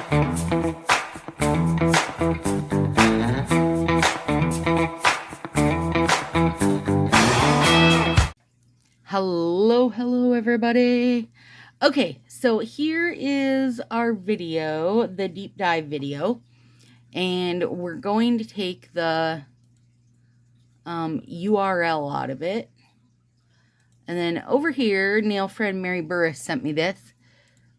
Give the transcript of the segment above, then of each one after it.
Hello everybody. Okay, so here is our video, the deep dive video, and we're going to take the URL out of it. And then over here, nail friend Mary Burris sent me this.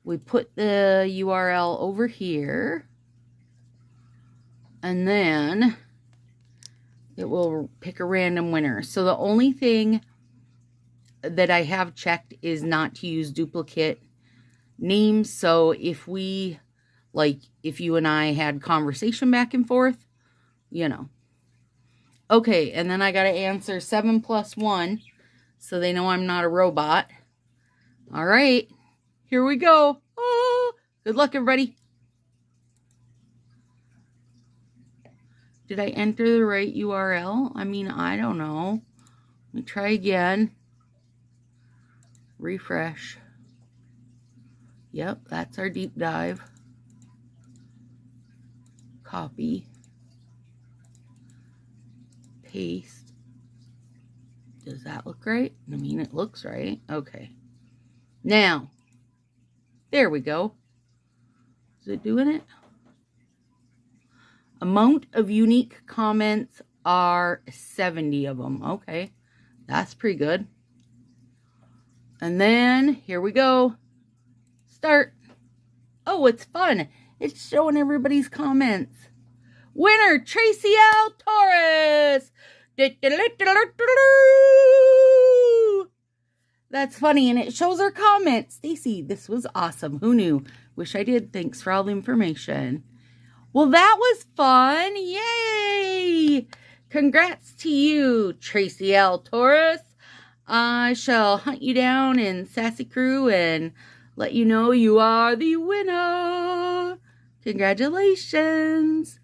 We put the URL over here, and then it will pick a random winner. So the only thing that I have checked is not to use duplicate names. So if we, like, if you and I had conversation back and forth, you know. Okay, and then I got to answer 7 plus 1, so they know I'm not a robot. All right, here we go. Oh, good luck, everybody. Did I enter the right URL? I mean, I don't know. Let me try again. Refresh. Yep, that's our deep dive. Copy. Paste. Does that look right? I mean, it looks right. Okay. Now, there we go. Is it doing it? Amount of unique comments are 70 of them. Okay, that's pretty good. And then, here we go. Start. Oh, it's fun. It's showing everybody's comments. Winner, Tracy L. Torres. That's funny, and it shows her comments. Stacy, this was awesome. Who knew? Wish I did. Thanks for all the information. Well, that was fun. Yay! Congrats to you, Tracy L. Torres. I shall hunt you down in Sassy Crew and let you know you are the winner. Congratulations.